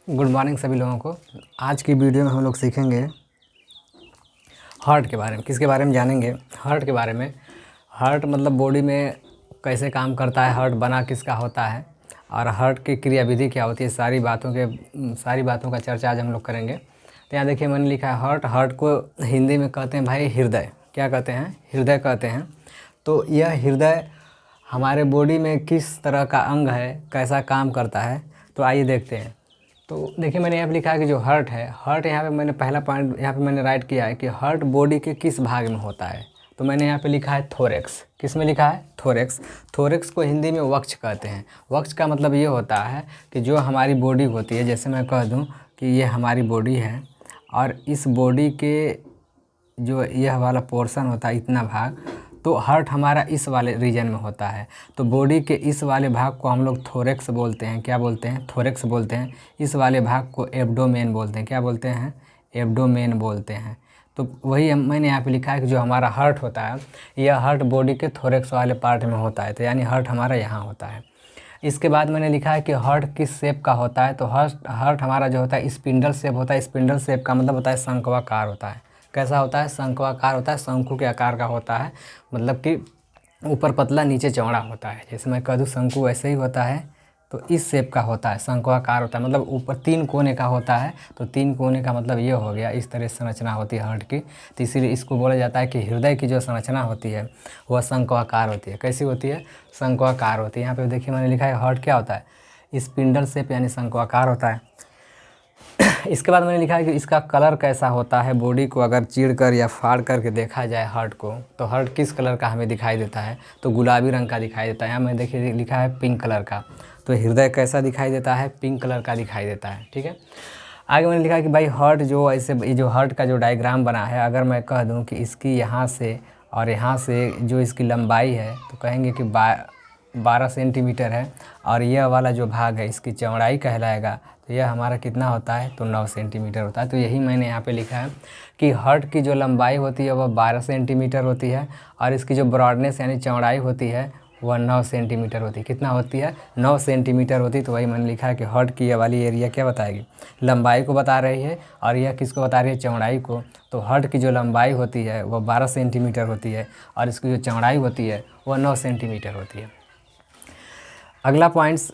Good morning सभी लोगों को। आज की वीडियो में हम लोग सीखेंगे हार्ट के बारे में। किसके बारे में जानेंगे? हार्ट के बारे में। हार्ट मतलब बॉडी में कैसे काम करता है, हार्ट बना किसका होता है और हार्ट की क्रियाविधि क्या होती है, सारी बातों का चर्चा आज हम लोग करेंगे। तो यहाँ देखिए मैंने लिखा है हार्ट। हार्ट को हिंदी में कहते हैं भाई हृदय। क्या कहते हैं? हृदय कहते हैं। तो यह हृदय हमारे बॉडी में किस तरह का अंग है, कैसा काम करता है, तो आइए देखते हैं। तो देखिए मैंने यहाँ पे लिखा है कि जो हार्ट है, हार्ट यहाँ पे मैंने पहला पॉइंट यहाँ पे मैंने राइट किया है कि हार्ट बॉडी के किस भाग में होता है। तो मैंने यहाँ पे लिखा है थोरेक्स। किस में लिखा है? थोरेक्स। थोरेक्स को हिंदी में वक्ष कहते हैं। वक्ष का मतलब ये होता है कि जो हमारी बॉडी होती है, जैसे मैं कह दूँ कि ये हमारी बॉडी है और इस बॉडी के जो यह वाला पोर्शन होता है, इतना भाग, तो हार्ट हमारा इस वाले रीजन में होता है। तो बॉडी के इस वाले भाग को हम लोग थोरेक्स बोलते हैं। क्या बोलते हैं? थोरेक्स बोलते हैं। इस वाले भाग को एब्डोमेन बोलते हैं। क्या बोलते हैं? एब्डोमेन बोलते हैं। तो वही मैंने यहाँ पे लिखा है कि जो हमारा हार्ट होता है, यह हार्ट बॉडी के थोरेक्स वाले पार्ट में होता है। तो यानी हार्ट हमारा यहाँ होता है। इसके बाद मैंने लिखा है कि हार्ट किस शेप का होता है। तो हार्ट हमारा जो होता है स्पिंडल शेप होता है। स्पिंडल शेप का मतलब होता है शंक्वाकार होता है। कैसा होता है? शंक्वाकार होता है, शंकु के आकार का होता है। मतलब कि ऊपर पतला नीचे चौड़ा होता है। जैसे मैं कह दूँ शंकु ऐसे ही होता है, तो इस शेप का होता है, शंक्वाकार होता है। मतलब ऊपर 3 कोने का होता है। तो 3 कोने का मतलब ये हो गया, इस तरह संरचना होती है हार्ट की। तो इसीलिए इसको बोला जाता है कि हृदय की जो संरचना होती है वह शंक्वाकार होती है। कैसी होती है? शंक्वाकार होती है। यहाँ पे देखिए मैंने लिखा है हार्ट क्या होता है? स्पिंडल शेप यानी शंक्वाकार होता है। इसके बाद मैंने लिखा है कि इसका कलर कैसा होता है। बॉडी को अगर चीर कर या फाड़ करके देखा जाए हार्ट को, तो हार्ट किस कलर का हमें दिखाई देता है? तो गुलाबी रंग का दिखाई देता है। यहाँ मैंने देखिए लिखा है पिंक कलर का। तो हृदय कैसा दिखाई देता है? पिंक कलर का दिखाई देता है। ठीक है। आगे मैंने लिखा है कि भाई हार्ट जो ऐसे, ये जो हार्ट का जो डायग्राम बना है, अगर मैं कह दूँ कि इसकी यहाँ से और यहाँ से जो इसकी लंबाई है, तो कहेंगे कि 12 सेंटीमीटर है। और यह वाला जो भाग है इसकी चौड़ाई कहलाएगा। तो यह हमारा कितना होता है? तो 9 सेंटीमीटर होता है। तो यही मैंने यहाँ पे लिखा है कि हार्ट की जो लंबाई होती है वह 12 सेंटीमीटर होती है और इसकी जो ब्रॉडनेस यानी चौड़ाई होती है वह 9 सेंटीमीटर होती है। कितना होती है? 9 सेंटीमीटर होती है। तो वही मैंने लिखा है कि हार्ट की यह वाली एरिया क्या बताएगी? लंबाई को बता रही है और यह किसको बता रही है? चौड़ाई को। तो हार्ट की जो लंबाई होती है वह 12 सेंटीमीटर होती है और इसकी जो चौड़ाई होती है वह 9 सेंटीमीटर होती है। अगला पॉइंट्स,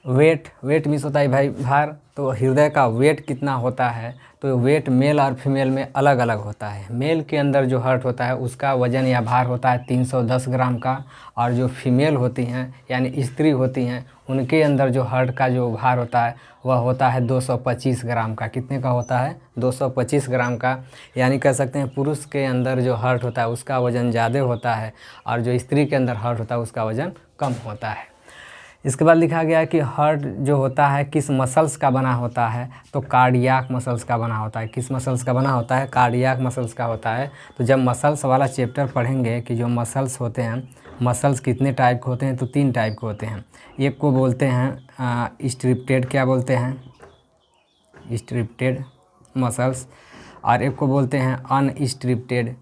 वेट। वेट मीन्स होता है भाई भार। तो हृदय का वेट कितना होता है? तो वेट मेल और फीमेल में अलग अलग होता है। मेल के अंदर जो हार्ट होता है उसका वज़न या भार होता है 310 ग्राम का, और जो फीमेल होती हैं यानी स्त्री होती हैं उनके अंदर जो हार्ट का जो भार होता है वह होता है 225 ग्राम का। कितने का होता है? 225 ग्राम का। यानी कह सकते हैं पुरुष के अंदर जो हार्ट होता है उसका वज़न ज़्यादा होता है और जो स्त्री के अंदर हार्ट होता है उसका वज़न कम होता है। इसके बाद लिखा गया है कि हार्ट जो होता है किस मसल्स का बना होता है? तो कार्डियाक मसल्स का बना होता है। किस मसल्स का बना होता है? कार्डियाक मसल्स का होता है। तो जब मसल्स वाला चैप्टर पढ़ेंगे कि जो मसल्स होते हैं, मसल्स कितने टाइप के होते हैं? तो 3 टाइप के होते हैं। एक को बोलते हैं स्ट्रिप्टेड। क्या बोलते हैं? स्ट्रिप्टेड मसल्स। और एक को बोलते हैं अनस्ट्रिप्टेड।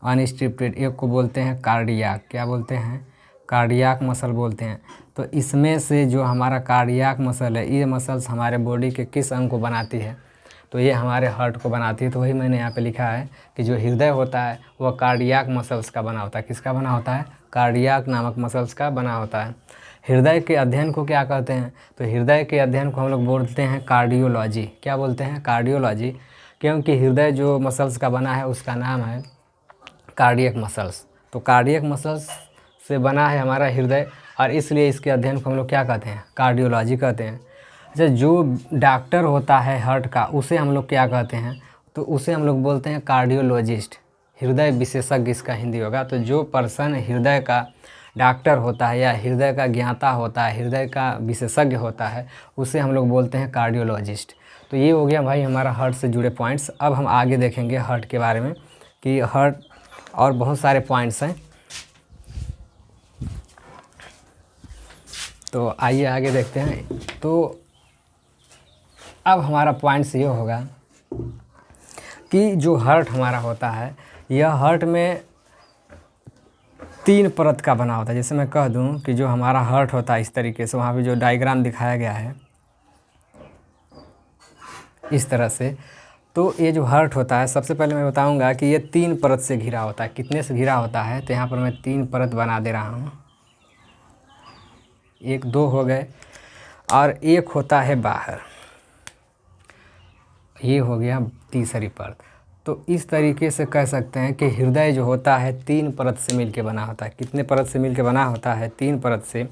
अनस्ट्रिप्टेड। एक को बोलते हैं कार्डियाक। क्या बोलते हैं? कार्डियाक मसल बोलते हैं। तो इसमें से जो हमारा कार्डियाक मसल है, ये मसल्स हमारे बॉडी के किस अंग को बनाती है? तो ये हमारे हार्ट को बनाती है। तो वही मैंने यहाँ पे लिखा है कि जो हृदय होता है वह कार्डियाक मसल्स का बना होता है। किसका बना होता है? कार्डियाक नामक मसल्स का बना होता है। हृदय के अध्ययन को क्या कहते हैं? तो हृदय के अध्ययन को हम लोग बोलते हैं कार्डियोलॉजी। क्या बोलते हैं? कार्डियोलॉजी। क्योंकि हृदय जो मसल्स का बना है उसका नाम है कार्डियक मसल्स। तो कार्डियक मसल्स से बना है हमारा हृदय और इसलिए इसके अध्ययन को हम लोग क्या कहते हैं? कार्डियोलॉजी कहते हैं। अच्छा, जो डॉक्टर होता है हार्ट का उसे हम लोग क्या कहते हैं? तो उसे हम लोग बोलते हैं कार्डियोलॉजिस्ट। हृदय विशेषज्ञ इसका हिंदी होगा। तो जो पर्सन हृदय का डॉक्टर होता है या हृदय का ज्ञाता होता है, हृदय का विशेषज्ञ होता है, उसे हम लोग बोलते हैं कार्डियोलॉजिस्ट। तो ये हो गया भाई हमारा हार्ट से जुड़े पॉइंट्स। अब हम आगे देखेंगे हार्ट के बारे में कि हार्ट और बहुत सारे पॉइंट्स हैं। तो आइए आगे देखते हैं। तो अब हमारा पॉइंट्स ये होगा कि जो हार्ट हमारा होता है, यह हार्ट में 3 परत का बना होता है। जैसे मैं कह दूं कि जो हमारा हार्ट होता है इस तरीके से, वहाँ पे जो डायग्राम दिखाया गया है इस तरह से, तो ये जो हार्ट होता है सबसे पहले मैं बताऊंगा कि ये 3 परत से घिरा होता है। कितने से घिरा होता है, तो यहाँ पर मैं 3 परत बना दे रहा हूँ। 1 2 हो गए, और एक होता है बाहर, ये हो गया तीसरी परत। तो इस तरीके से कह सकते हैं कि हृदय जो होता है 3 परत से मिलके बना होता है। कितने परत से मिलके बना होता है, 3 परत से।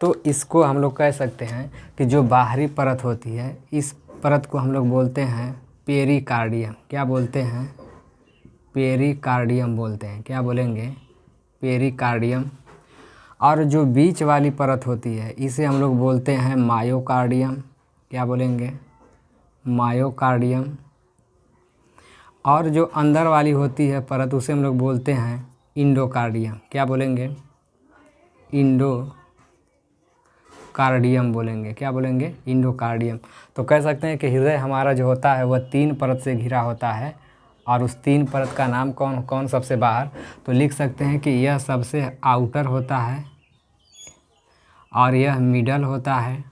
तो इसको हम लोग कह सकते हैं कि जो बाहरी परत होती है, इस परत को हम लोग बोलते हैं पेरिकार्डियम। क्या बोलते हैं, पेरिकार्डियम बोलते हैं। क्या बोलेंगे, पेरिकार्डियम। और जो बीच वाली परत होती है इसे हम लोग बोलते हैं मायोकार्डियम। क्या बोलेंगे, मायोकार्डियम। और जो अंदर वाली होती है परत उसे हम लोग बोलते हैं इंडोकार्डियम। क्या बोलेंगे, इंडोकार्डियम बोलेंगे। क्या बोलेंगे, इंडोकार्डियम। तो कह सकते हैं कि हृदय हमारा जो होता है वह 3 परत से घिरा होता है। और उस 3 परत का नाम कौन कौन सबसे बाहर, तो लिख सकते हैं कि यह सबसे आउटर होता है, और यह मिडल होता है,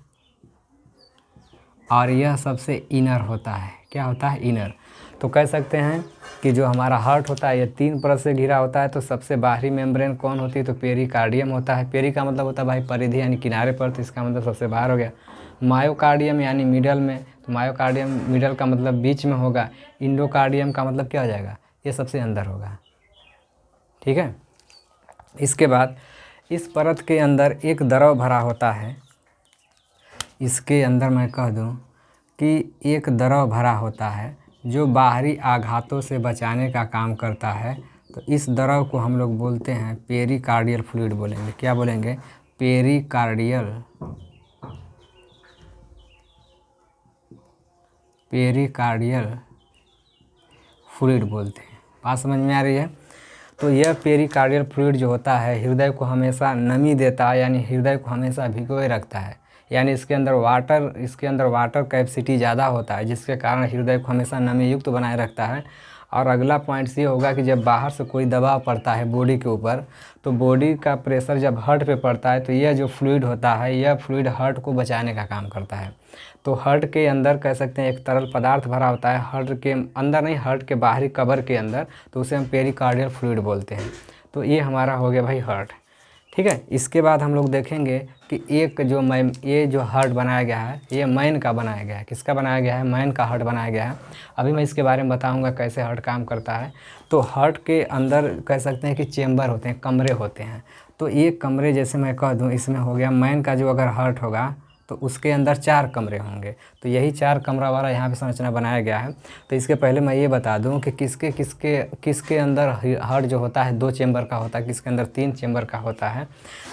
और यह सबसे इनर होता है। क्या होता है, इनर। तो कह सकते हैं कि जो हमारा हार्ट होता है ये 3 परत से घिरा होता है। तो सबसे बाहरी मेम्ब्रेन कौन होती है, तो पेरिकार्डियम होता है। पेरी का मतलब होता है भाई परिधि यानी किनारे पर, तो इसका मतलब सबसे बाहर हो गया। मायोकार्डियम यानी मिडल में, तो मायोकार्डियम मिडल का मतलब बीच में होगा। इंडोकार्डियम का मतलब क्या हो जाएगा, ये सबसे अंदर होगा। ठीक है। इसके बाद इस परत के अंदर एक द्रव भरा होता है। इसके अंदर मैं कह दूं कि एक द्रव भरा होता है जो बाहरी आघातों से बचाने का काम करता है। तो इस द्रव को हम लोग बोलते हैं पेरिकार्डियल फ्लूइड बोलेंगे। क्या बोलेंगे, पेरिकार्डियल, पेरिकार्डियल फ्लूइड बोलते हैं। बात समझ में आ रही है। तो यह पेरिकार्डियल फ्लूइड जो होता है हृदय को हमेशा नमी देता है, यानी हृदय को हमेशा भिगोए रखता है। यानी इसके अंदर वाटर कैपेसिटी ज़्यादा होता है, जिसके कारण हृदय को हमेशा नमी युक्त बनाए रखता है। और अगला पॉइंट ये होगा कि जब बाहर से कोई दबाव पड़ता है बॉडी के ऊपर, तो बॉडी का प्रेशर जब हार्ट पे पड़ता है तो यह जो फ्लूइड होता है, यह फ्लूइड हार्ट को बचाने का काम करता है। तो हार्ट के अंदर कह सकते हैं एक तरल पदार्थ भरा होता है, हार्ट के अंदर नहीं, हार्ट के बाहरी कवर के अंदर, तो उसे हम पेरिकार्डियल फ्लूइड बोलते हैं। तो ये हमारा हो गया भाई हार्ट। ठीक है। इसके बाद हम लोग देखेंगे कि ये जो हार्ट बनाया गया है ये मैन का बनाया गया है। किसका बनाया गया है, मैन का हार्ट बनाया गया है। अभी मैं इसके बारे में बताऊंगा कैसे हार्ट काम करता है। तो हार्ट के अंदर कह सकते हैं कि चेम्बर होते हैं, कमरे होते हैं। तो ये कमरे जैसे मैं कह दूं, इसमें हो गया मैन का जो अगर हार्ट होगा तो उसके अंदर 4 कमरे होंगे। तो यही 4 कमरा वाला यहाँ पे संरचना बनाया गया है। तो इसके पहले मैं ये बता दूं कि किसके अंदर हार्ट जो होता है 2 चेम्बर का होता है, किसके अंदर 3 चेम्बर का होता है।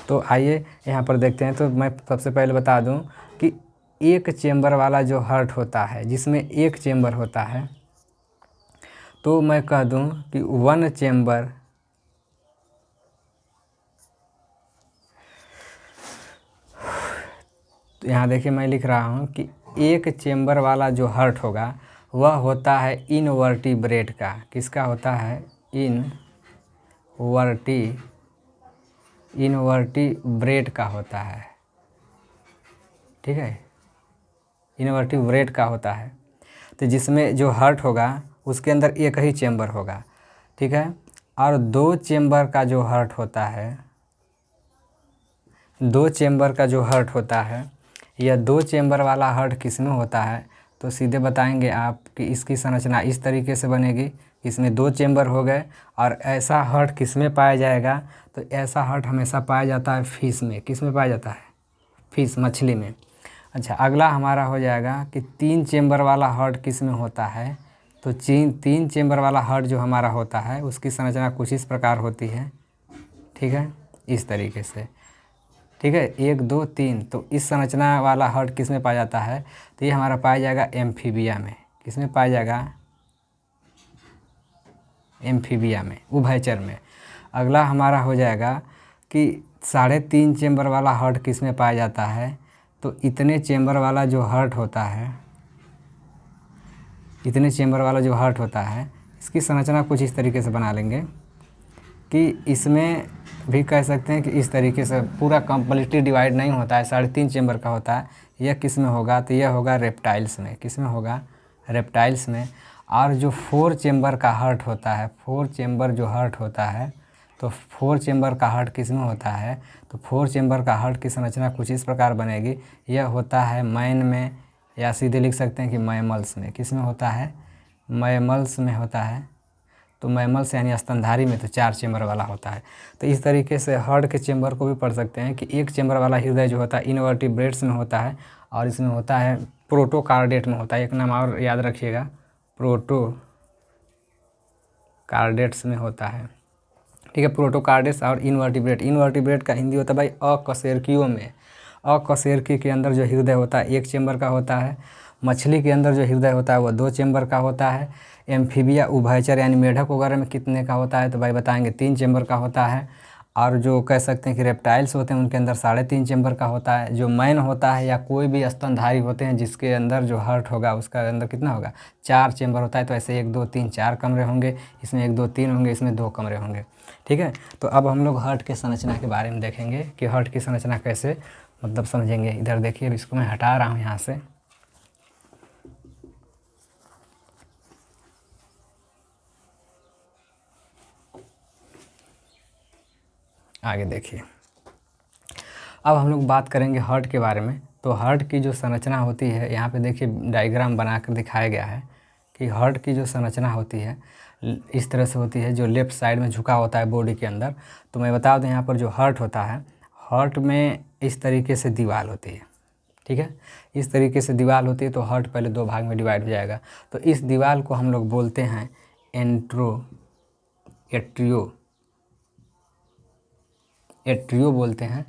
तो आइए यहाँ पर देखते हैं। तो मैं सबसे पहले बता दूं कि एक चेम्बर वाला जो हार्ट होता है, जिसमें एक चेम्बर होता है, तो मैं कह दूं कि 1 चेम्बर, तो यहाँ देखिए मैं लिख रहा हूँ कि एक चेम्बर वाला जो हार्ट होगा वह होता है इनवर्टिब्रेट का। किसका होता है, इनवर्टिब्रेट का होता है। ठीक है, इनवर्टिब्रेट का होता है। तो जिसमें जो हार्ट होगा उसके अंदर एक ही चेम्बर होगा। ठीक है। और 2 चेम्बर का जो हार्ट होता है, 2 चेम्बर का जो हार्ट होता है, यह 2 चेम्बर वाला हार्ट किसमें होता है, तो सीधे बताएंगे आप कि इसकी संरचना इस तरीके से बनेगी। इसमें 2 चेम्बर हो गए। और ऐसा हार्ट किसमें पाया जाएगा, तो ऐसा हार्ट हमेशा पाया जाता है फिश में। किस में पाया जाता है, फिश, मछली में। अच्छा, अगला हमारा हो जाएगा कि 3 चेम्बर वाला हार्ट किस में होता है। तो 3 चेम्बर वाला हार्ट जो हमारा होता है उसकी संरचना कुछ इस प्रकार होती है। ठीक है, इस तरीके से। ठीक है, 1 2 3। तो इस संरचना वाला हार्ट किस में पाया जाता है, तो ये हमारा पाया जाएगा एम्फीबिया में। किस में पाया जाएगा, एम्फीबिया में, उभयचर में। अगला हमारा हो जाएगा कि 3.5 चेम्बर वाला हार्ट किस में पाया जाता है, तो इतने चेम्बर वाला जो हार्ट होता है, इतने चेम्बर वाला जो हार्ट होता है, इसकी संरचना कुछ इस तरीके से बना लेंगे कि इसमें भी कह सकते हैं कि इस तरीके से पूरा कम्प्लीटली डिवाइड नहीं होता है, 3.5 चेम्बर का होता है। यह किस में होगा, तो यह होगा रेप्टाइल्स में। किस में होगा, रेप्टाइल्स में। और जो 4 चेम्बर का हार्ट होता है, 4 चेम्बर जो हार्ट होता है, तो 4 चेम्बर का हार्ट किस में होता है, तो 4 चेम्बर का हार्ट की संरचना कुछ इस प्रकार बनेगी। यह होता है मैन में, या सीधे लिख सकते हैं कि मैमल्स में। किस में होता है, मैमल्स में होता है। तो मैमल्स यानी स्तनधारी में तो 4 चेम्बर वाला होता है। तो इस तरीके से हार्ट के चेम्बर को भी पढ़ सकते हैं कि 1 चेम्बर वाला हृदय जो होता है इनवर्टिब्रेट्स में होता है, और इसमें होता है प्रोटोकार्डेट में होता है। एक नाम और याद रखिएगा, प्रोटोकार्डेट्स में होता है। ठीक है, प्रोटोकार्डेट्स और इनवर्टिब्रेट। इनवर्टिब्रेट का हिंदी होता है भाई अकशेरुकियों में। अकशेरुकी के अंदर जो हृदय होता है 1 चेम्बर का होता है। मछली के अंदर जो हृदय होता है वो 2 चेम्बर का होता है। एम्फीबिया उभयचर यानी मेढक वगैरह में कितने का होता है, तो भाई बताएंगे 3 चेम्बर का होता है। और जो कह सकते हैं कि रेप्टाइल्स होते हैं उनके अंदर 3.5 चेम्बर का होता है। जो मैन होता है या कोई भी स्तनधारी होते हैं जिसके अंदर जो हार्ट होगा उसका अंदर कितना होगा, 4 चेम्बर होता है। तो ऐसे 1 2 3 4 कमरे होंगे, इसमें 1 2 3 होंगे, इसमें 2 कमरे होंगे। ठीक है, तो अब हम लोग हार्ट के संरचना के बारे में देखेंगे कि हार्ट की संरचना कैसे मतलब समझेंगे। इधर देखिए, अब इसको मैं हटा रहा हूँ यहाँ से। आगे देखिए, अब हम लोग बात करेंगे हार्ट के बारे में। तो हार्ट की जो संरचना होती है, यहाँ पे देखिए डायग्राम बनाकर दिखाया गया है कि हार्ट की जो संरचना होती है इस तरह से होती है, जो लेफ़्ट साइड में झुका होता है बॉडी के अंदर। तो मैं बता दूं, यहाँ पर जो हार्ट होता है, हार्ट में इस तरीके से दीवार होती है। ठीक है, इस तरीके से दीवार होती है। तो हार्ट पहले 2 भाग में डिवाइड हो जाएगा। तो इस दीवार को हम लोग बोलते हैं एट्रियो बोलते हैं,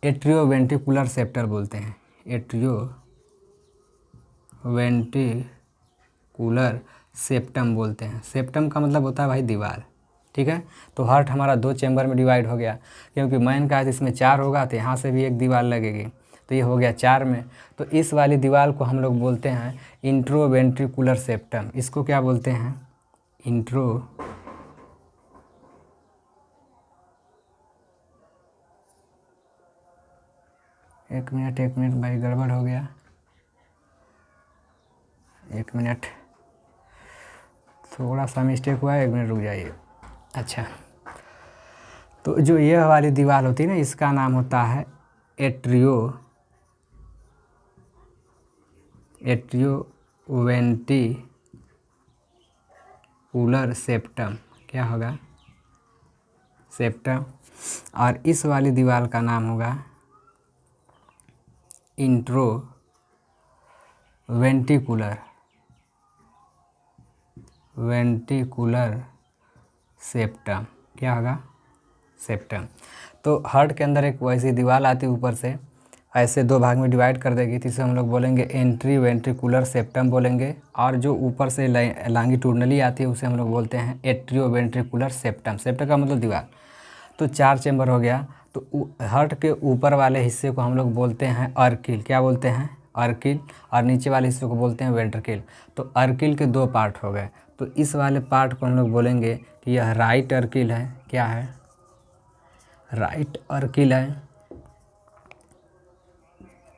एट्रियो वेंट्रिकुलर सेप्टर बोलते हैं, एट्रियो वेंट्रिकुलर सेप्टम बोलते हैं। सेप्टम का मतलब होता है भाई दीवार। ठीक है, तो हार्ट हमारा 2 चेम्बर में डिवाइड हो गया, क्योंकि मैन का है तो इसमें 4 होगा, तो यहाँ से भी एक दीवार लगेगी, तो ये हो गया 4 में। तो इस वाली दीवार को हम लोग बोलते हैं इंट्रोवेंट्रिकुलर सेप्टम। इसको क्या बोलते हैं, एक मिनट भाई गड़बड़ हो गया, 1 मिनट, थोड़ा सा मिस्टेक हुआ है, 1 मिनट रुक जाइए। अच्छा, तो जो यह वाली दीवार होती है ना, इसका नाम होता है एट्रियोवेंट्रिकुलर सेप्टम। क्या होगा, सेप्टम। और इस वाली दीवार का नाम होगा वेंट्रिकुलर सेप्टम। क्या होगा, सेप्टम। तो हार्ट के अंदर एक वैसी दीवार आती है ऊपर से, ऐसे 2 भाग में डिवाइड कर देगी, तो इसे हम लोग बोलेंगे एंट्री वेंट्रिकुलर सेप्टम बोलेंगे। और जो ऊपर से लॉन्गिट्यूडनली आती है उसे हम लोग बोलते हैं एट्रियो वेंट्रिकुलर सेप्टम। सेप्टम का मतलब दीवार। तो 4 चेम्बर हो गया। तो हार्ट के ऊपर वाले हिस्से को हम लोग बोलते हैं अर्किल। क्या बोलते हैं, अर्किल। और नीचे वाले हिस्से को बोलते हैं वेंट्रिकल। तो अर्किल के 2 पार्ट हो गए। तो इस वाले पार्ट को हम लोग बोलेंगे कि यह राइट अर्किल है। क्या है, राइट अर्किल है।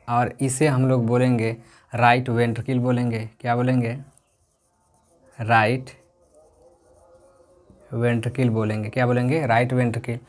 और इसे हम लोग बोलेंगे राइट वेंट्रिकल बोलेंगे। क्या बोलेंगे, राइट वेंट्रिकल बोलेंगे। क्या बोलेंगे, राइट वेंट्रिकल।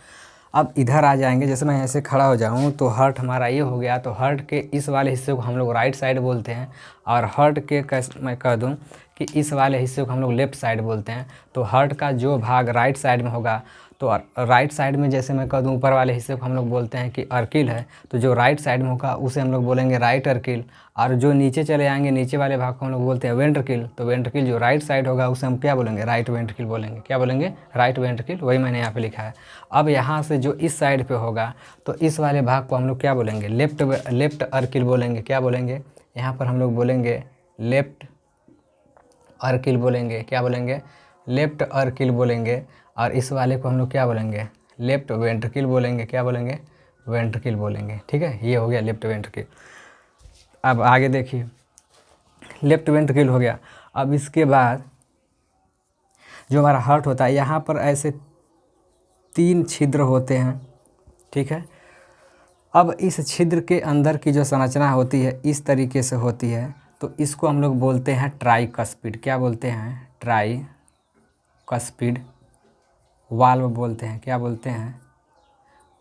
अब इधर आ जाएंगे, जैसे मैं ऐसे खड़ा हो जाऊँ तो हार्ट हमारा ये हो गया। तो हार्ट के इस वाले हिस्से को हम लोग राइट साइड बोलते हैं, और हार्ट के मैं कह दूँ कि इस वाले हिस्से को हम लोग लेफ़्ट साइड बोलते हैं। तो हार्ट का जो भाग राइट साइड में होगा, तो राइट साइड में जैसे मैं कह दूँ ऊपर वाले हिस्से को हम लोग बोलते हैं कि अर्किल है, तो जो राइट साइड में होगा उसे हम लोग बोलेंगे राइट अर्किल। और जो नीचे चले आएंगे, नीचे वाले भाग को हम लोग बोलते हैं वेंट्रिकल। तो वेंट्रिकल जो राइट साइड होगा उसे हम क्या बोलेंगे, राइट वेंट्रिकल बोलेंगे। क्या बोलेंगे, राइट वेंट्रिकल। वही मैंने यहाँ पे लिखा है। अब यहाँ से जो इस साइड पे होगा, तो इस वाले भाग को हम लोग क्या बोलेंगे, लेफ्ट अर्किल बोलेंगे। क्या बोलेंगे, यहाँ पर हम लोग बोलेंगे लेफ्ट अर्किल बोलेंगे। क्या बोलेंगे, लेफ्ट अर्किल बोलेंगे। और इस वाले को हम लोग क्या बोलेंगे, लेफ्ट वेंट्रिकल बोलेंगे। क्या बोलेंगे, वेंट्रिकल बोलेंगे। ठीक है, ये हो गया लेफ्ट वेंट्रिकल। अब आगे देखिए, लेफ्ट वेंट्रिकल हो गया। अब इसके बाद जो हमारा हार्ट होता है, यहाँ पर ऐसे 3 छिद्र होते हैं, ठीक है। अब इस छिद्र के अंदर की जो संरचना होती है इस तरीके से होती है, तो इसको हम लोग बोलते हैं ट्राइकस्पिड। क्या बोलते हैं? ट्राइकस्पिड वाल्व बोलते हैं। क्या बोलते हैं?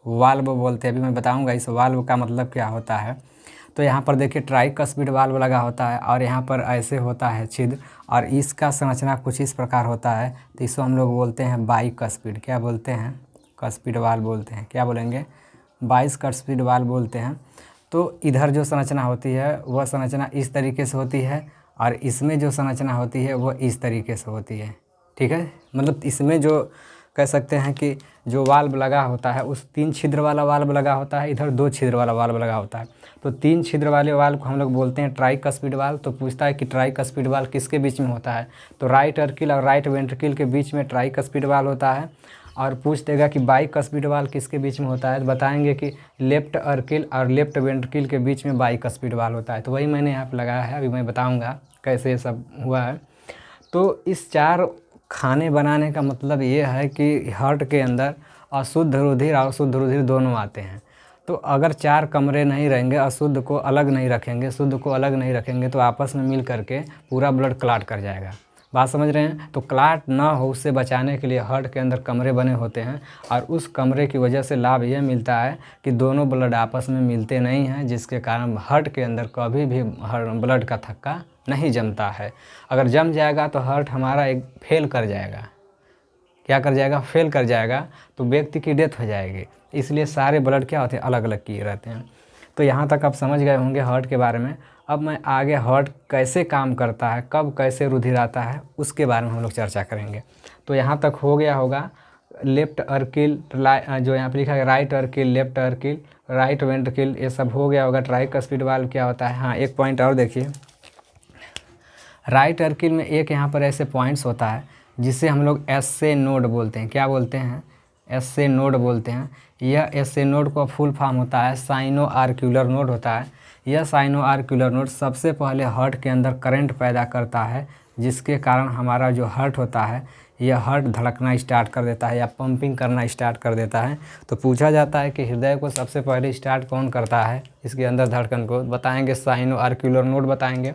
वाल्व बोलते हैं। अभी मैं बताऊंगा इस वाल्व का मतलब क्या होता है। तो यहाँ पर देखिए ट्राइकस्पिड वाल्व लगा होता है और यहाँ पर ऐसे होता है छिद्र, और इसका संरचना कुछ इस प्रकार होता है, तो इसको हम लोग बोलते हैं बाइकस्पिड। क्या बोलते हैं? कस्पिड वाल्व बोलते हैं। क्या बोलेंगे? बाइकस्पिड वाल्व बोलते हैं। तो इधर जो संरचना होती है वह संरचना इस तरीके से होती है, और इसमें जो संरचना होती है वह इस तरीके से होती है, ठीक है। मतलब इसमें जो कह सकते हैं कि जो वाल्व लगा होता है उस 3 छिद्र वाला वाल्व लगा होता है, इधर 2 छिद्र वाला वाल्व लगा होता है। तो 3 छिद्र वाले वाल्व को हम लोग बोलते हैं ट्राइकस्पिड वाल्व। तो पूछता है कि ट्राइकस्पिड वाल्व किसके बीच में होता है, तो राइट अर्किल और राइट वेंट्रिकल के बीच में ट्राइकस्पिड वाल्व होता है। और पूछ देगा कि बाइकस्पिड वाल्व किसके बीच में होता है, तो बताएंगे कि लेफ्ट अर्किल और लेफ्ट वेंट्रिकल के बीच में बाइकस्पिड वाल्व होता है। तो वही मैंने यहाँ पर लगाया है, अभी मैं बताऊँगा कैसे ये सब हुआ है। तो इस 4 खाने बनाने का मतलब ये है कि हार्ट के अंदर अशुद्ध रुधिर और शुद्ध रुधिर दोनों आते हैं। तो अगर 4 कमरे नहीं रहेंगे, अशुद्ध को अलग नहीं रखेंगे, शुद्ध को अलग नहीं रखेंगे, तो आपस में मिल करके पूरा ब्लड क्लॉट कर जाएगा। बात समझ रहे हैं? तो क्लॉट ना हो उससे बचाने के लिए हार्ट के अंदर कमरे बने होते हैं, और उस कमरे की वजह से लाभ यह मिलता है कि दोनों ब्लड आपस में मिलते नहीं हैं, जिसके कारण हार्ट के अंदर कभी भी ब्लड का थक्का नहीं जमता है। अगर जम जाएगा तो हार्ट हमारा एक फेल कर जाएगा। क्या कर जाएगा? फेल कर जाएगा, तो व्यक्ति की डेथ हो जाएगी। इसलिए सारे ब्लड क्या होते हैं? अलग अलग किए रहते हैं। तो यहाँ तक आप समझ गए होंगे हार्ट के बारे में। अब मैं आगे हार्ट कैसे काम करता है, कब कैसे रुधिर आता है, उसके बारे में हम लोग चर्चा करेंगे। तो यहाँ तक हो गया होगा। लेफ्ट अर्किल, जो यहाँ पर लिखा है right Arkel, left Arkel, right ventricle, ये सब हो गया होगा। ट्राइकस्पिड वाल्व क्या होता है? हाँ, एक पॉइंट और देखिए। राइट अर्किल में एक यहाँ पर ऐसे पॉइंट्स होता है जिसे हम लोग एसए नोड बोलते हैं। क्या बोलते हैं? एसए नोड बोलते हैं। यह एसए नोड का फुल फॉर्म होता है साइनो आर्क्यूलर नोड होता है। यह साइनो आर्क्यूलर नोड सबसे पहले हार्ट के अंदर करंट पैदा करता है, जिसके कारण हमारा जो हार्ट होता है यह हार्ट धड़कना स्टार्ट कर देता है या पंपिंग करना स्टार्ट कर देता है। तो पूछा जाता है कि हृदय को सबसे पहले स्टार्ट कौन करता है, इसके अंदर धड़कन को बताएंगे साइनो आर्क्यूलर नोड बताएंगे,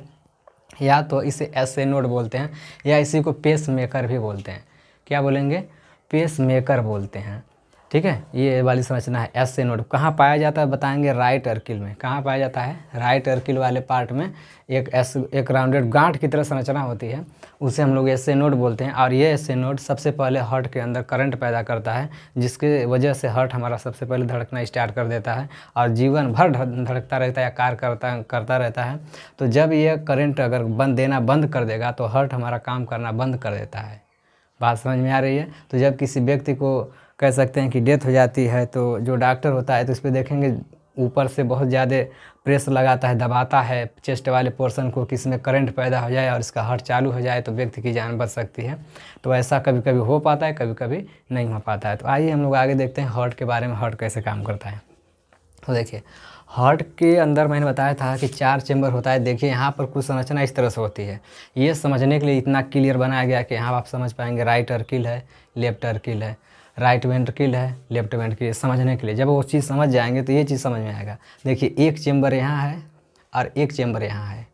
या तो इसे एसए नोड बोलते हैं, या इसी को पेस मेकर भी बोलते हैं। क्या बोलेंगे? पेस मेकर बोलते हैं, ठीक है। ये वाली संरचना है एसए नोड। कहाँ पाया जाता है बताएंगे? राइट अर्किल में। कहाँ पाया जाता है? राइट अर्किल वाले पार्ट में एक राउंडेड गांठ की तरह संरचना होती है, उसे हम लोग एसए नोड बोलते हैं। और ये एसए नोड सबसे पहले हार्ट के अंदर करंट पैदा करता है, जिसके वजह से हार्ट हमारा सबसे पहले धड़कना स्टार्ट कर देता है और जीवन भर धड़कता रहता है या कार्य करता रहता है। तो जब ये करंट अगर देना बंद कर देगा तो हार्ट हमारा काम करना बंद कर देता है। बात समझ में आ रही है? तो जब किसी व्यक्ति को कह सकते हैं कि डेथ हो जाती है, तो जो डॉक्टर होता है तो इस पर देखेंगे ऊपर से बहुत ज़्यादा प्रेस लगाता है, दबाता है चेस्ट वाले पोर्शन को कि इसमें करंट पैदा हो जाए और इसका हार्ट चालू हो जाए, तो व्यक्ति की जान बच सकती है। तो ऐसा कभी कभी हो पाता है, कभी कभी नहीं हो पाता है। तो आइए हम लोग आगे देखते हैं हार्ट के बारे में, हार्ट कैसे काम करता है। तो देखिए हार्ट के अंदर मैंने बताया था कि 4 चेंबर होता है। देखिए यहाँ पर कुछ संरचना इस तरह से होती है। ये समझने के लिए इतना क्लियर बनाया गया कि यहाँ आप समझ पाएंगे राइट अर्किल है, लेफ्ट अर्किल है, राइट वेंट्रिकल है, लेफ्ट वेंट्रिकल, समझने के लिए। जब वो चीज़ समझ जाएंगे तो ये चीज़ समझ में आएगा। देखिए एक चेंबर यहाँ है और एक चेंबर यहाँ है,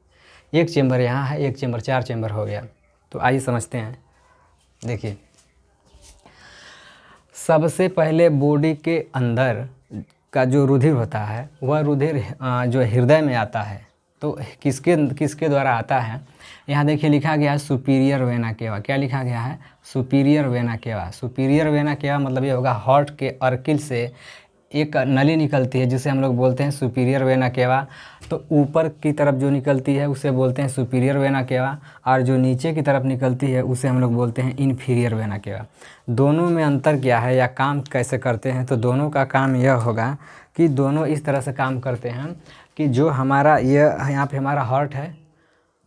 एक चेंबर यहाँ है, एक चेंबर, 4 चेंबर हो गया। तो आइए समझते हैं। देखिए सबसे पहले बॉडी के अंदर का जो रुधिर होता है वह रुधिर जो हृदय में आता है, तो किसके द्वारा आता है? यहाँ देखिए लिखा गया है सुपीरियर वेना केवा। क्या लिखा गया है? Superior vena cava. Superior vena cava मतलब ये होगा हार्ट के अर्किल से एक नली निकलती है जिसे हम लोग बोलते हैं सुपीरियर वेना केवा। तो ऊपर की तरफ जो निकलती है उसे बोलते हैं सुपीरियर वेना केवा, और जो नीचे की तरफ निकलती है उसे हम लोग बोलते हैं इन्फीरियर वेना केवा। दोनों में अंतर क्या है या काम कैसे करते हैं? तो दोनों का काम यह होगा कि दोनों इस तरह से काम करते हैं कि जो हमारा यहाँ पे हमारा हार्ट है,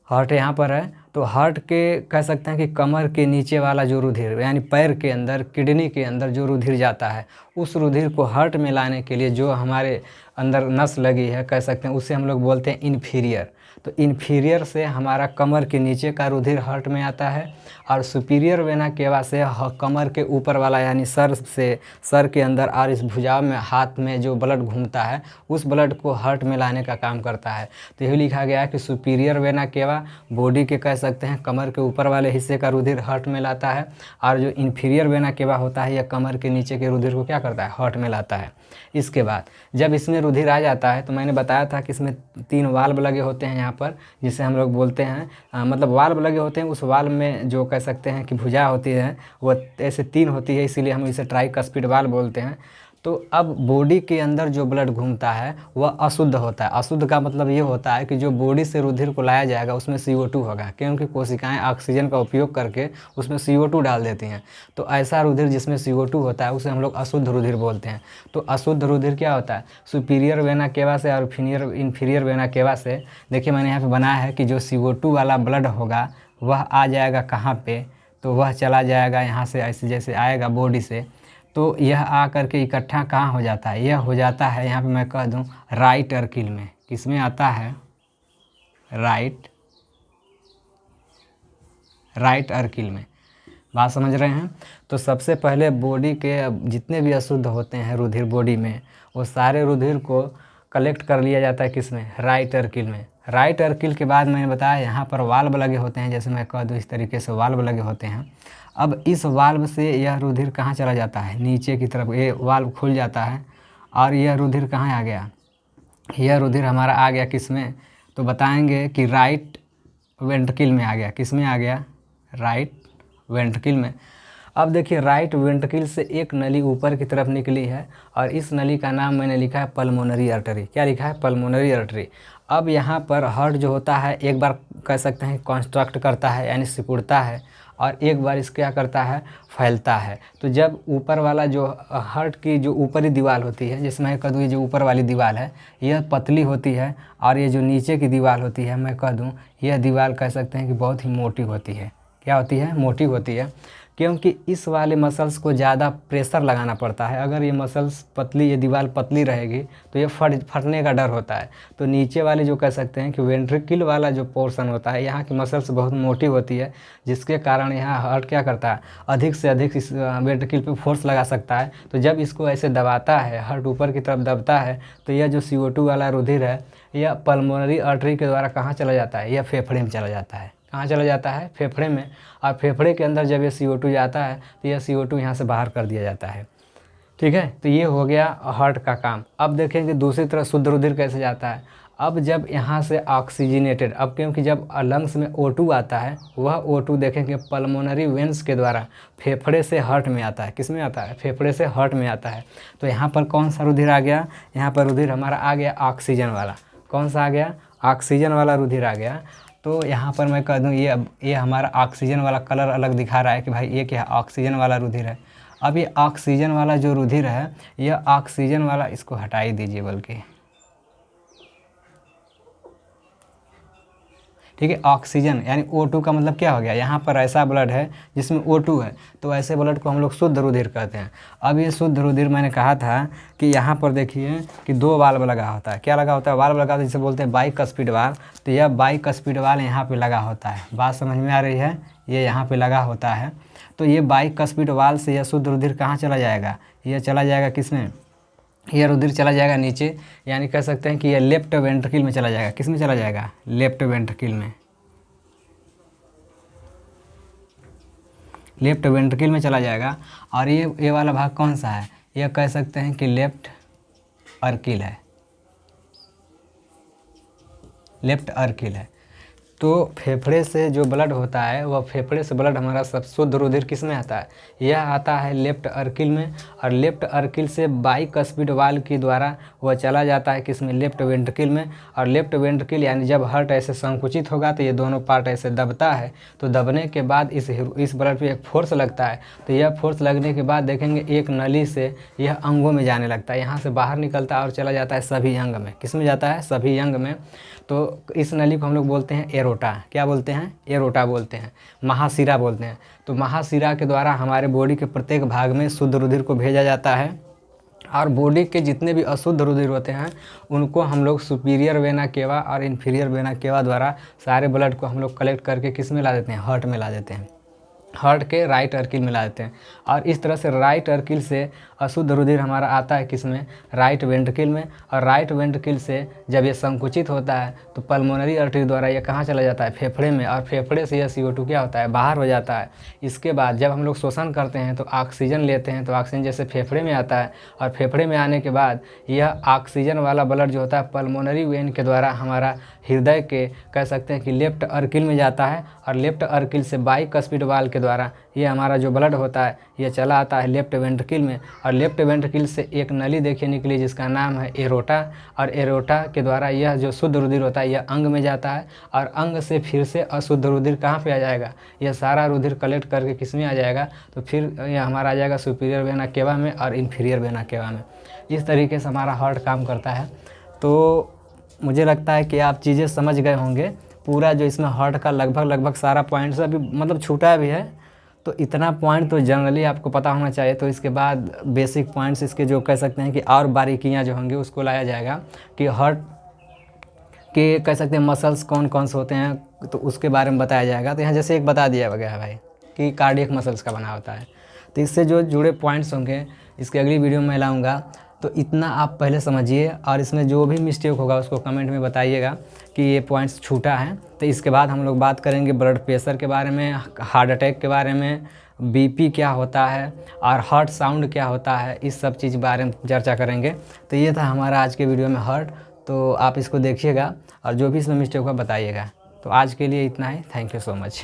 हार्ट यहाँ पर है, तो हार्ट के कह सकते हैं कि कमर के नीचे वाला जो रुधिर यानी पैर के अंदर, किडनी के अंदर जो रुधिर जाता है, उस रुधिर को हार्ट में लाने के लिए जो हमारे अंदर नस लगी है कह सकते हैं, उसे हम लोग बोलते हैं इन्फीरियर। तो इन्फीरियर से हमारा कमर के नीचे का रुधिर हार्ट में आता है और सुपीरियर वेना केवा से कमर के ऊपर वाला यानी सर के अंदर और इस भुजाओं में हाथ में जो ब्लड घूमता है उस ब्लड को हार्ट में लाने का काम करता है। तो यही लिखा गया है कि सुपीरियर वेना केवा बॉडी के कह सकते हैं कमर के ऊपर वाले हिस्से का रुधिर हार्ट में लाता है और जो इन्फीरियर वेना केवा होता है यह कमर के नीचे के रुधिर को क्या करता है, हार्ट में लाता है। इसके बाद जब इसमें रुधिर आ जाता है तो मैंने बताया था कि इसमें 3 वाल्व लगे होते हैं यहाँ पर, जिसे हम लोग बोलते हैं मतलब वाल्व लगे होते हैं। उस वाल्व में जो कह सकते हैं कि भुजा होती है वो ऐसे 3 होती है, इसीलिए हम इसे ट्राइकस्पिड वाल्व बोलते हैं। तो अब बॉडी के अंदर जो ब्लड घूमता है वह अशुद्ध होता है। अशुद्ध का मतलब ये होता है कि जो बॉडी से रुधिर को लाया जाएगा उसमें CO2 होगा, क्योंकि कोशिकाएं ऑक्सीजन का उपयोग करके उसमें CO2 डाल देती हैं। तो ऐसा रुधिर जिसमें CO2 होता है उसे हम लोग अशुद्ध रुधिर बोलते हैं। तो अशुद्ध रुधिर क्या होता है, सुपीरियर वेना केवा से और इन्फीरियर वेना केवा से। देखिए मैंने यहाँ पर बनाया है कि जो CO2 वाला ब्लड होगा वह आ जाएगा कहाँ पे, तो वह चला जाएगा यहाँ से, ऐसे जैसे आएगा बॉडी से, तो यह आ करके इकट्ठा कहाँ हो जाता है, यह हो जाता है यहाँ पे मैं कह दूँ राइट अर्किल में। किसमें आता है, राइट अर्किल में। बात समझ रहे हैं। तो सबसे पहले बॉडी के जितने भी अशुद्ध होते हैं रुधिर बॉडी में, वो सारे रुधिर को कलेक्ट कर लिया जाता है किसमें, राइट अर्किल में। राइट अर्किल के बाद मैंने बताया यहाँ पर वाल्व लगे होते हैं, जैसे मैं कह दूँ इस तरीके से वाल्व लगे होते हैं। अब इस वाल्व से यह रुधिर कहाँ चला जाता है, नीचे की तरफ। ये वाल्व खुल जाता है और यह रुधिर कहाँ आ गया, यह रुधिर हमारा आ गया किसमें, तो बताएंगे कि राइट वेंट्रिकल में आ गया। किसमें आ गया, राइट वेंट्रिकल में। अब देखिए राइट वेंट्रिकल से एक नली ऊपर की तरफ निकली है और इस नली का नाम मैंने लिखा है पल्मोनरी आर्टरी। क्या लिखा है, पल्मोनरी आर्टरी। अब यहाँ पर हार्ट जो होता है एक बार कह सकते हैं कॉन्स्ट्रक्ट करता है यानी सिकुड़ता है, और एक बार इस क्या करता है, फैलता है। तो जब ऊपर वाला जो हार्ट की जो ऊपरी दीवार होती है, जिसमें मैं कह दूँ ये जो ऊपर वाली दीवार है यह पतली होती है, और ये जो नीचे की दीवार होती है मैं कह दूँ यह दीवार कह सकते हैं कि बहुत ही मोटी होती है। क्या होती है, मोटी होती है, क्योंकि इस वाले मसल्स को ज़्यादा प्रेशर लगाना पड़ता है। अगर ये मसल्स पतली, ये दीवार पतली रहेगी तो ये फटने का डर होता है। तो नीचे वाले जो कह सकते हैं कि वेंट्रिकल वाला जो पोर्शन होता है यहाँ की मसल्स बहुत मोटी होती है, जिसके कारण यहाँ हार्ट क्या करता है, अधिक से अधिक इस वेंट्रिकल पे फोर्स लगा सकता है। तो जब इसको ऐसे दबाता है, हार्ट ऊपर की तरफ दबता है, तो यह जो CO2 वाला रुधिर है यह पल्मोनरी आर्टरी के द्वारा कहाँ चला जाता है, यह फेफड़े में चला जाता है। कहाँ चला जाता है, फेफड़े में। और फेफड़े के अंदर जब ये CO2 जाता है तो यह CO2 यहाँ से बाहर कर दिया जाता है। ठीक है, तो ये हो गया हार्ट का काम। अब देखेंगे दूसरी तरफ शुद्ध रुधिर कैसे जाता है। अब जब यहाँ से ऑक्सीजनेटेड, अब क्योंकि जब लंग्स में O2 आता है, वह O2 देखेंगे पल्मोनरी वेंस के द्वारा फेफड़े से हार्ट में आता है। किस में आता है, फेफड़े से हार्ट में आता है। तो यहाँ पर कौन सा रुधिर आ गया, यहाँ पर रुधिर हमारा आ गया ऑक्सीजन वाला। कौन सा आ गया, ऑक्सीजन वाला रुधिर आ गया। तो यहाँ पर मैं कह दूँ ये हमारा ऑक्सीजन वाला कलर अलग दिखा रहा है कि भाई ये क्या, ऑक्सीजन वाला रुधिर है। अब ये ऑक्सीजन वाला जो रुधिर है, यह ऑक्सीजन वाला, इसको हटा ही दीजिए बल्कि, ठीक है। ऑक्सीजन यानी O2 का मतलब क्या हो गया, यहाँ पर ऐसा ब्लड है जिसमें O2 है, तो ऐसे ब्लड को हम लोग शुद्ध रुधिर कहते हैं। अब ये शुद्ध रुधिर मैंने कहा था कि यहाँ पर देखिए कि 2 वाल्व लगा होता है। क्या लगा होता है, वाल्व लगा होता है, जिसे बोलते हैं बाइकस्पिड वाल्व। तो यह बाइकस्पिड वाल्व यहाँ पर लगा होता है। बात समझ में आ रही है, ये यहाँ पर लगा होता है। तो ये बाइकस्पिड वाल्व से यह शुद्ध रुधिर कहाँ चला जाएगा, यह चला जाएगा किसमें, यह रुधिर चला जाएगा नीचे, यानी कह सकते हैं कि यह लेफ्ट वेंट्रिकल में चला जाएगा। किस में चला जाएगा, लेफ्ट वेंट्रिकल में, लेफ्ट वेंट्रिकल में चला जाएगा। और ये वाला भाग कौन सा है, यह कह सकते हैं कि लेफ्ट अर्किल है, लेफ्ट अर्किल है। तो फेफड़े से जो ब्लड होता है वह फेफड़े से ब्लड हमारा सब शुद्ध रुधिर किस में आता है, यह आता है लेफ्ट अर्किल में। और लेफ्ट अर्किल से बाइकस्पिड वाल्व के द्वारा वह चला जाता है किस में, लेफ्ट वेंट्रिकल में। और लेफ्ट वेंट्रिकल यानी जब हार्ट ऐसे संकुचित होगा तो ये दोनों पार्ट ऐसे दबता है। तो दबने के बाद इस ब्लड पे एक फोर्स लगता है। तो यह फोर्स लगने के बाद देखेंगे एक नली से यह अंगों में जाने लगता है, यहाँ से बाहर निकलता है और चला जाता है सभी अंग में। किस में जाता है, सभी अंग में। तो इस नली को हम लोग बोलते हैं एरोटा। क्या बोलते हैं, एरोटा बोलते हैं, महाशिरा बोलते हैं। तो महाशिरा के द्वारा हमारे बॉडी के प्रत्येक भाग में शुद्ध रुधिर को भेजा जाता है। और बॉडी के जितने भी अशुद्ध रुधिर होते हैं उनको हम लोग सुपीरियर वेना केवा और इन्फीरियर वेना केवा द्वारा सारे ब्लड को हम लोग कलेक्ट करके किस में ला देते हैं, हार्ट में ला देते हैं, हार्ट के राइट अर्किल में ला देते हैं। और इस तरह से राइट अर्किल से अशुद्ध रुधिर हमारा आता है किस में, राइट वेंट्रिकल में। और राइट वेंट्रिकल से जब ये संकुचित होता है तो पल्मोनरी आर्टरी द्वारा ये कहाँ चला जाता है, फेफड़े में। और फेफड़े से यह CO2 क्या होता है, बाहर हो जाता है। इसके बाद जब हम लोग श्वसन करते हैं तो ऑक्सीजन लेते हैं, तो ऑक्सीजन जैसे फेफड़े में आता है और फेफड़े में आने के बाद यह ऑक्सीजन वाला ब्लड जो होता है पल्मोनरी वेन के द्वारा हमारा हृदय के कह सकते हैं कि लेफ्ट अर्किल में जाता है। और लेफ्ट अर्किल से बाइकस्पिड वाल के द्वारा ये हमारा जो ब्लड होता है ये चला आता है लेफ्ट वेंट्रिकल में। और लेफ्ट वेंट्रिकल से एक नली देखिए निकली जिसका नाम है एरोटा। और एरोटा के द्वारा यह जो शुद्ध रुधिर होता है यह अंग में जाता है। और अंग से फिर से अशुद्ध रुधिर कहाँ पे आ जाएगा, यह सारा रुधिर कलेक्ट करके किस में आ जाएगा, तो फिर यह हमारा आ जाएगा सुपीरियर वेना केवा में और इन्फीरियर वेना केवा में। इस तरीके से हमारा हार्ट काम करता है। तो मुझे लगता है कि आप चीज़ें समझ गए होंगे। पूरा जो इसमें हार्ट का लगभग सारा पॉइंट्स अभी मतलब छूटा भी है, तो इतना पॉइंट तो जनरली आपको पता होना चाहिए। तो इसके बाद बेसिक पॉइंट्स इसके जो कह सकते हैं कि और बारीकियां जो होंगी उसको लाया जाएगा कि हार्ट के कह सकते हैं मसल्स कौन कौन से होते हैं, तो उसके बारे में बताया जाएगा। तो यहाँ जैसे एक बता दिया गया है भाई कि कार्डियक मसल्स का बना होता है। तो इससे जो जुड़े पॉइंट्स होंगे इसकी अगली वीडियो में लाऊंगा। तो इतना आप पहले समझिए और इसमें जो भी मिस्टेक होगा उसको कमेंट में बताइएगा कि ये पॉइंट्स छूटा है। तो इसके बाद हम लोग बात करेंगे ब्लड प्रेशर के बारे में, हार्ट अटैक के बारे में, BP क्या होता है और हार्ट साउंड क्या होता है, इस सब चीज़ के बारे में चर्चा करेंगे। तो ये था हमारा आज के वीडियो में हार्ट। तो आप इसको देखिएगा और जो भी इसमें मिस्टेक होगा बताइएगा। तो आज के लिए इतना ही। Thank you so much.